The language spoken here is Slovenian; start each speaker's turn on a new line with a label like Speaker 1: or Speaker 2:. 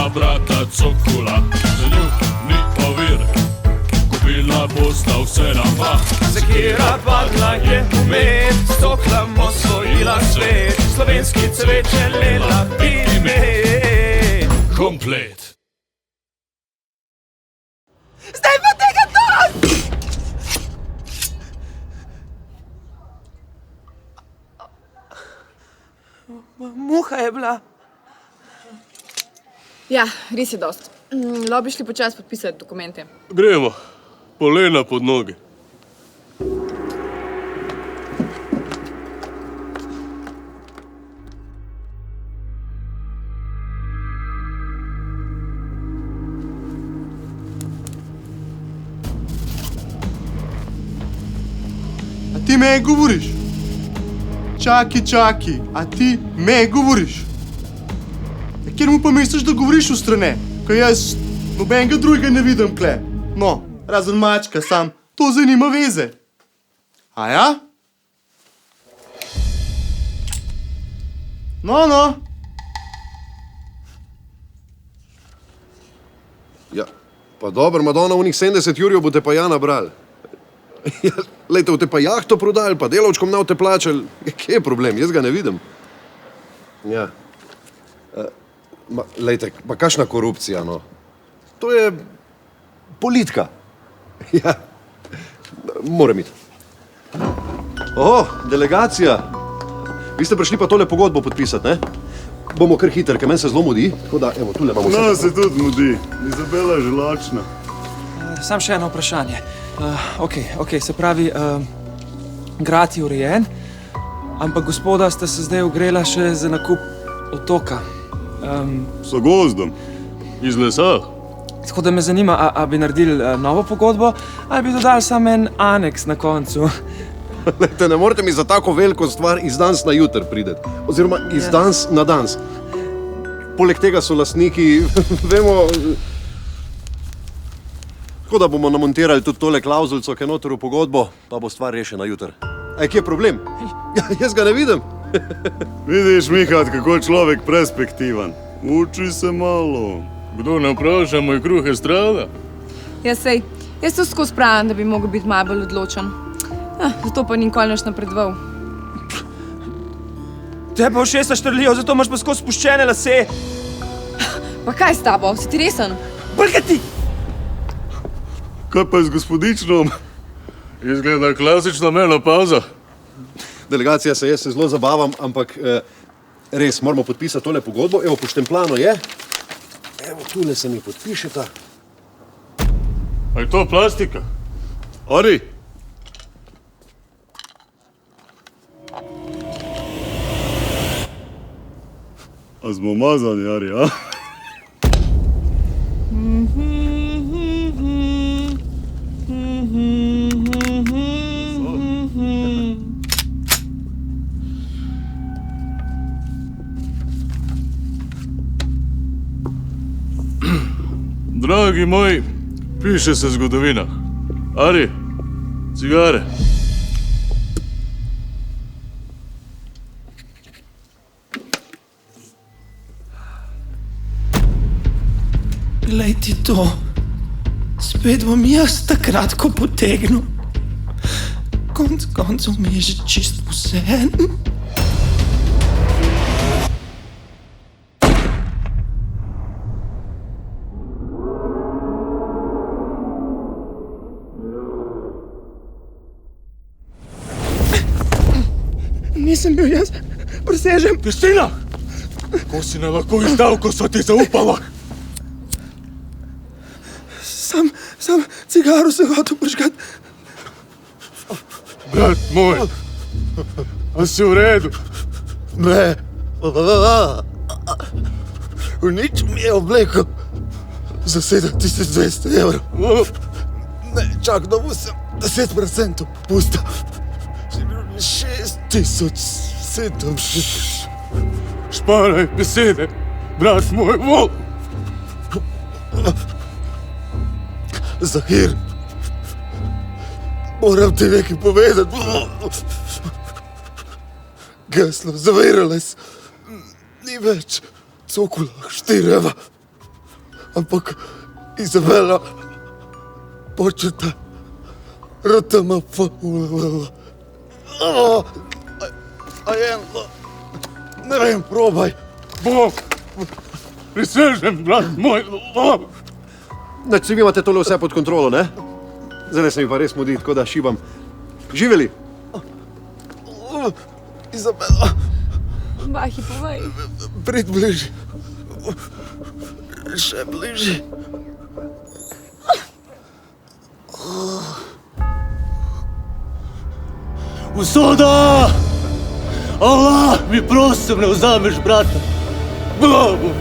Speaker 1: dva brata Cokula, za njo ni ovir, kupila bosta vse na mah.
Speaker 2: Sekira padla je umet, s Coklom osvojila svet, slovenski cvet želela ime.
Speaker 1: Komplet.
Speaker 3: Zdaj pa tega dosti! Muha je bila.
Speaker 4: Ja, res je dost. Lahko bi šli počas podpisati dokumente.
Speaker 1: Gremo, polena pod noge.
Speaker 5: A ti me govoriš? Čaki, a ti me govoriš? Kjer mu pa misliš, da govoriš v strane? Ko jaz nobenega drugega ne vidim kle. No, razen mačka, sam to zanima veze. A ja? No.
Speaker 6: Ja, pa dobro, Madonna, unih 70 jurjev boste pa ja nabrali. Ja, lejte, boste pa jahto prodali, pa delavčkom navte plačali. Kje je problem? Jaz ga ne vidim. Ja. Lejte, pa kakšna korupcija, no? To je politika. Ja, moram iti. Delegacija. Vi ste prišli pa tole pogodbo podpisati, ne? Bomo kar hiter, ker meni se zelo mudi. Tako da, evo, tule imamo vse.
Speaker 7: No, se tudi mudi. Izabela je že lačna.
Speaker 3: Sam še eno vprašanje. Ok, se pravi, grad je urejen, ampak gospoda sta se zdaj ogrela še za nakup otoka.
Speaker 7: So gozdom.
Speaker 1: Iz lesa.
Speaker 3: Tako da me zanima, a bi naredili novo pogodbo, ali bi dodali samo en aneks na koncu.
Speaker 6: Lejte, ne morete mi za tako veliko stvar iz danes na jutr prideti. Oziroma iz danes na danes. Poleg tega so lastniki, vemo... Tako da bomo namontirali tudi tole klauzulco, ki je noter v pogodbo, pa bo stvar rešena jutr. A kje je problem? Ja, jaz ga ne vidim.
Speaker 7: Vidiš, Mihat, kako je človek perspektivan. Uči se malo.
Speaker 1: Kdo ne vpraša, moj kruh je strada?
Speaker 4: Ja, sej, jaz to skozi pravim, da bi mogel biti malo bolj odločen. Zato pa nikoli neš napredoval.
Speaker 3: Te pa ušesa štrlijo, zato imaš pa skozi spuščene lase.
Speaker 4: Pa kaj s tabo? Si ti resen?
Speaker 3: Brkati!
Speaker 7: Kaj pa je z gospodičnom?
Speaker 1: Izgleda klasična menopavza.
Speaker 6: Delegacija se jaz se zelo zabavam, ampak res, moramo podpisati tole pogodbo. Evo, poštempljano je. Evo, tule se mi podpišeta.
Speaker 1: A je to plastika?
Speaker 7: Ari! A smo mazani, Ari, a?
Speaker 1: Dragi moj, piše se zgodovina. Ari, cigare.
Speaker 3: Glej ti to. Spet bom jaz takrat, ko potegnu. Konec koncev mi je že čisto vseeno. Nisem bil jaz, presežem.
Speaker 1: Kristina! Ko si ne lahko izdal, ko so ti zaupala?
Speaker 3: Sam cigaro se hotel prižgati.
Speaker 1: Brat moj, a si v redu?
Speaker 5: Ne. Uničil mi je obleko za 7200 evrov. Ne, čak, da bo sem 10% pusta. 6700.
Speaker 1: Šparaj besede, brat moj, vol!
Speaker 5: Zahir, moram ti nekaj povedati. Geslo, zavirale se. Ni več Cokula, Štireva. Ampak, Izabela, početa, RTMF. A je, ne vem, probaj.
Speaker 7: Prisežem, brat moj.
Speaker 6: Znači, vi imate tole vse pod kontrolo, ne? Zdaj se mi pa res mudi, tako da šibam. Živeli!
Speaker 5: Izabela,
Speaker 4: Bahi, povej.
Speaker 5: prid bližje. Še bližje.
Speaker 8: Usoda! Allah, mi prosim, ne vzameš brata. Blago.